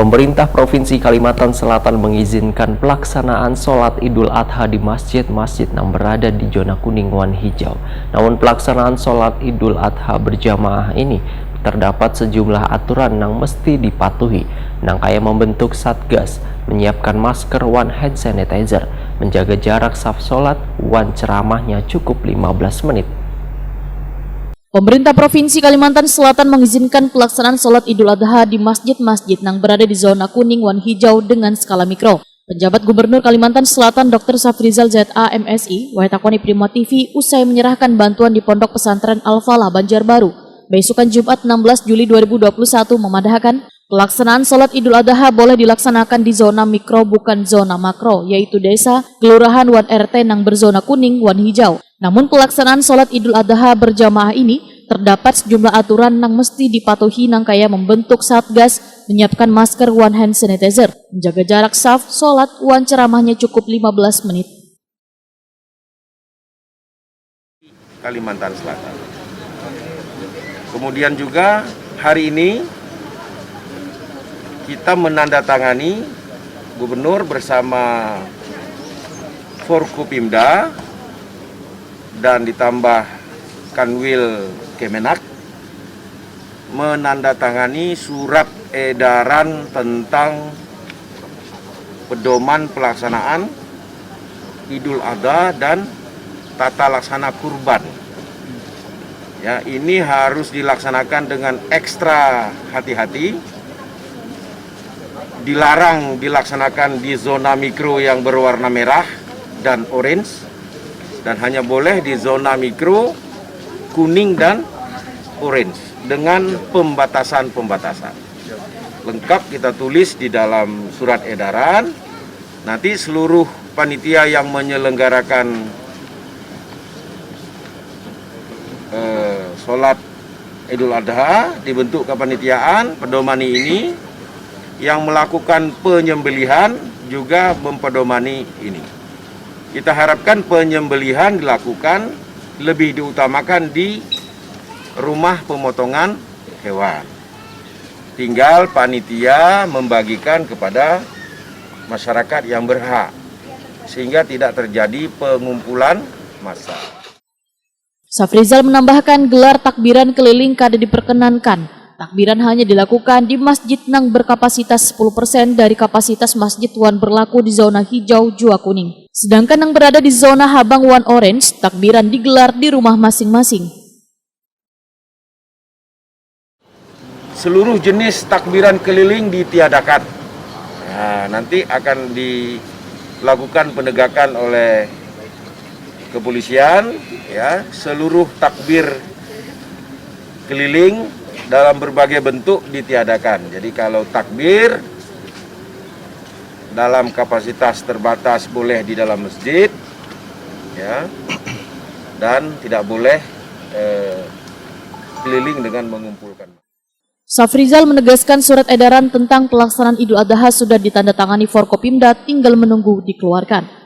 Pemerintah Provinsi Kalimantan Selatan mengizinkan pelaksanaan sholat Idul Adha di masjid-masjid yang berada di zona kuning wan hijau. Namun pelaksanaan sholat Idul Adha berjamaah ini terdapat sejumlah aturan yang mesti dipatuhi, yang kayak membentuk satgas, menyiapkan masker, one hand sanitizer, menjaga jarak saf sholat, wan ceramahnya cukup 15 menit. Pemerintah Provinsi Kalimantan Selatan mengizinkan pelaksanaan sholat Idul Adha di masjid-masjid yang berada di zona kuning wan hijau dengan skala mikro. Penjabat Gubernur Kalimantan Selatan Dr. Safrizal ZA MSI, Waitakoni Prima TV, usai menyerahkan bantuan di Pondok Pesantren Al-Falah Banjarbaru, besokan Jumat 16 Juli 2021 memadahkan pelaksanaan sholat Idul Adha boleh dilaksanakan di zona mikro bukan zona makro, yaitu desa, kelurahan, wan RT yang berzona kuning wan hijau. Namun pelaksanaan sholat Idul Adha berjamaah ini terdapat sejumlah aturan yang mesti dipatuhi yang kayak membentuk satgas, menyiapkan masker, one hand sanitizer, menjaga jarak saf, sholat, wan ceramahnya cukup 15 menit. Kalimantan Selatan. Kemudian juga hari ini kita menandatangani Gubernur bersama Forkopimda dan ditambah Kanwil Kemenak menandatangani surat edaran tentang pedoman pelaksanaan Idul Adha dan tata laksana kurban. Ya, ini harus dilaksanakan dengan ekstra hati-hati. Dilarang dilaksanakan di zona mikro yang berwarna merah dan orange, dan hanya boleh di zona mikro kuning dan orange dengan pembatasan-pembatasan. Lengkap kita tulis di dalam surat edaran. Nanti seluruh panitia yang menyelenggarakan sholat Idul Adha dibentuk kepanitiaan pedomani ini, yang melakukan penyembelihan juga mempedomani ini. Kita harapkan penyembelihan dilakukan lebih diutamakan di rumah pemotongan hewan. Tinggal panitia membagikan kepada masyarakat yang berhak, sehingga tidak terjadi pengumpulan massa. Safrizal menambahkan gelar takbiran keliling kada diperkenankan. Takbiran hanya dilakukan di masjid yang berkapasitas 10% dari kapasitas masjid wan berlaku di zona hijau jua kuning. Sedangkan yang berada di zona habang wan orange, takbiran digelar di rumah masing-masing. Seluruh jenis takbiran keliling ditiadakan. Nah, nanti akan dilakukan penegakan oleh kepolisian, ya, seluruh takbir keliling dalam berbagai bentuk ditiadakan. Jadi kalau takbir dalam kapasitas terbatas boleh di dalam masjid, ya, dan tidak boleh keliling dengan mengumpulkan. Safrizal menegaskan surat edaran tentang pelaksanaan Idul Adha sudah ditandatangani Forkopimda, tinggal menunggu dikeluarkan.